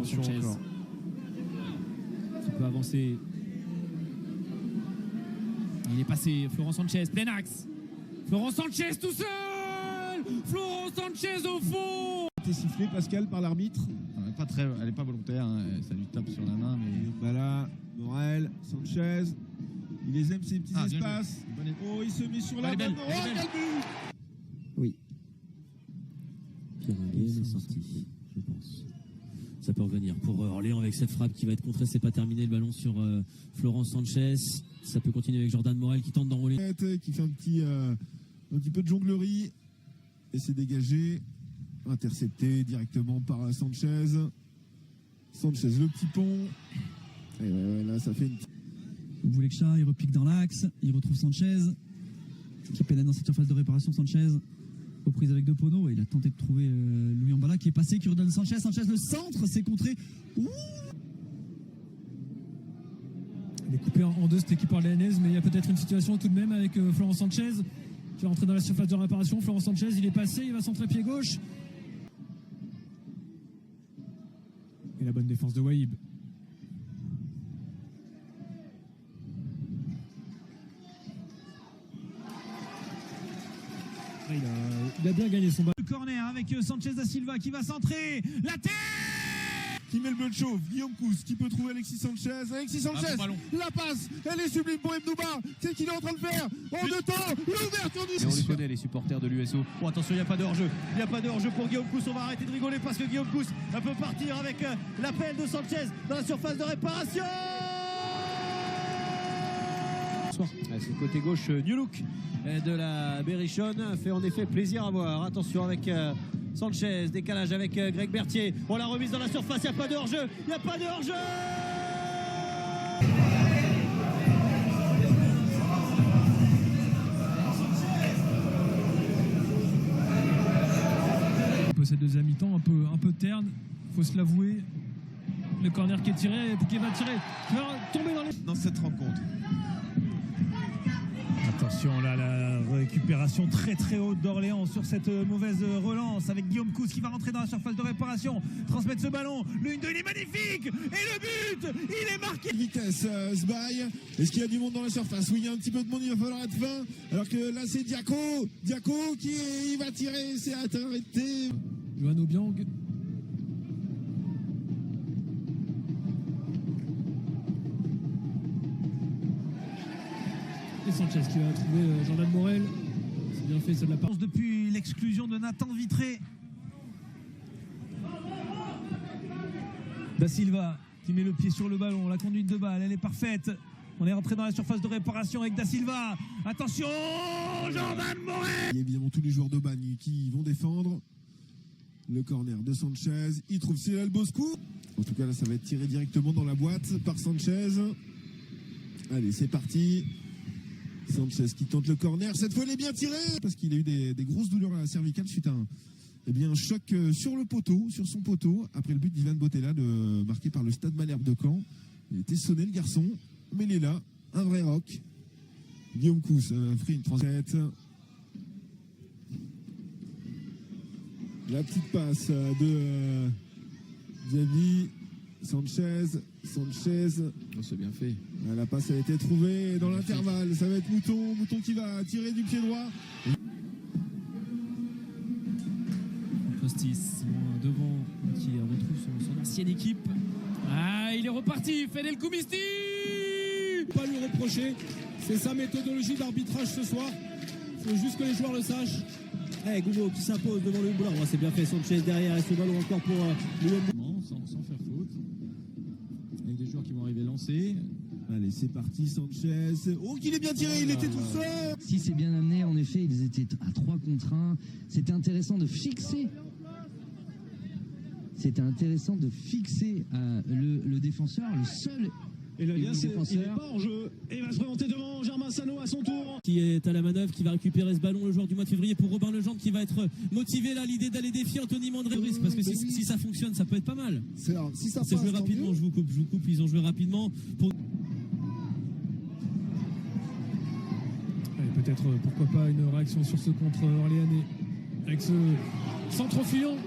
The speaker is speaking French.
Attention Sanchez. encore. Qui peut avancer. Il est passé. Florent Sanchez, plein axe. Florent Sanchez tout seul. Florent Sanchez au fond. A été sifflé, Pascal, par l'arbitre. Elle n'est pas volontaire, hein. Ça lui tape sur la main. Mais... Voilà, Morel, Sanchez. Il les aime ces petits espaces. Oh, il se met sur la belle, bonne. Oh, quel but! Oui. Pierre Nguyen est sorti, je pense. Ça peut revenir pour Orléans avec cette frappe qui va être contrée. C'est pas terminé, le ballon sur Florent Sanchez. Ça peut continuer avec Jordan Morel qui tente d'enrouler. Qui fait un petit peu de jonglerie. Et c'est dégagé. Intercepté directement par Sanchez. Sanchez, le petit pont. Et ouais, là, ça fait une... Bouleksha, il repique dans l'axe, il retrouve Sanchez, qui pénètre dans cette surface de réparation. Sanchez, aux prises avec De Pono, et il a tenté de trouver Louis Mbala qui est passé, qui redonne Sanchez. Sanchez, le centre, c'est contré. Ouh, Il est coupé en deux cette équipe orléanaise, mais il y a peut-être une situation tout de même avec Florent Sanchez qui va rentrer dans la surface de réparation. Florent Sanchez, il est passé, il va centrer pied gauche. Et la bonne défense de Wahib. Il a bien gagné son ballon. le corner avec Sanchez da Silva qui va centrer. La tête Qui met le bleu de chauve, Guillaume Cousse, qui peut trouver Alexis Sanchez. Alexis Sanchez, la passe, elle est sublime pour Ebdouba. C'est ce qu'il est en train de faire. En deux temps, l'ouverture du... Et on les connaît, les supporters de l'USO. Oh, attention, il n'y a pas de hors-jeu. Il n'y a pas de hors-jeu pour Guillaume Cousse. On va arrêter de rigoler parce que Guillaume Cousse peut partir avec l'appel de Sanchez dans la surface de réparation. C'est le côté gauche New Look de la Berrichonne. Fait en effet plaisir à voir. Attention avec Sanchez, décalage avec Greg Berthier. On la remise dans la surface, il n'y a pas de hors-jeu. Il n'y a pas de hors-jeu. Cette deuxième mi-temps un peu terne, faut se l'avouer. Le corner qui est tiré, qui va tirer, qui va tomber dans cette rencontre. Attention là, la récupération très très haute d'Orléans sur cette mauvaise relance avec Guillaume Cousse qui va rentrer dans la surface de réparation, transmettre ce ballon, le 1-2 il est magnifique et le but il est marqué. Vitesse, Sbaï. Est-ce qu'il y a du monde dans la surface? Oui, il y a un petit peu de monde, il va falloir être fin. Alors que là c'est Diaco qui il va tirer, c'est arrêté. Johan Obiang. Et Sanchez qui va trouver Jordan Morel. C'est bien fait, ça de la part. Depuis l'exclusion de Nathan Vitré. Da Silva qui met le pied sur le ballon, la conduite de balle, elle est parfaite. On est rentré dans la surface de réparation avec Da Silva. Attention, Jordan Morel. Il y a évidemment tous les joueurs de Bagne qui vont défendre. Le corner de Sanchez, il trouve Cyril Boscou. En tout cas là ça va être tiré directement dans la boîte par Sanchez. Allez, c'est parti. Sanchez qui tente le corner, cette fois il est bien tiré parce qu'il a eu des grosses douleurs à la cervicale suite à un choc sur le poteau, sur son poteau, après le but d'Ivan Botella marqué par le Stade Malherbe de Caen. Il était sonné le garçon, mais il est là, un vrai rock. Guillaume Cousse a pris une transette. La petite passe de Xavi, Sanchez. Oh, c'est bien fait. La passe a été trouvée dans l'intervalle. Ça va être Mouton qui va tirer du pied droit. Costis devant qui retrouve son ancienne équipe. Ah, il est reparti. Fedel Koumisti. Pas lui reprocher. C'est sa méthodologie d'arbitrage ce soir. Il faut juste que les joueurs le sachent. Hey, Gougo qui s'impose devant le boulard. C'est bien fait, Sanchez derrière et ce ballon encore pour Sans faire faute. Avec des joueurs qui vont arriver lancés. Allez, c'est parti, Sanchez. Oh, qu'il est bien tiré, il était tout seul. Si c'est bien amené, en effet, ils étaient à 3 contre 1. C'était intéressant de fixer. Le défenseur, le seul. Et le lien, il est pas en jeu. Et il va se présenter devant Germain Sano à son tour. qui est à la manœuvre, qui va récupérer ce ballon, le joueur du mois de février pour Robin Legendre qui va être motivé là, l'idée d'aller défier Anthony Mandré. Parce que si ça fonctionne, ça peut être pas mal. Si ça C'est passe, joué rapidement, je vous coupe, ils ont joué rapidement. Peut-être, pourquoi pas, une réaction sur ce contre orléanais. Avec ce centre fuyant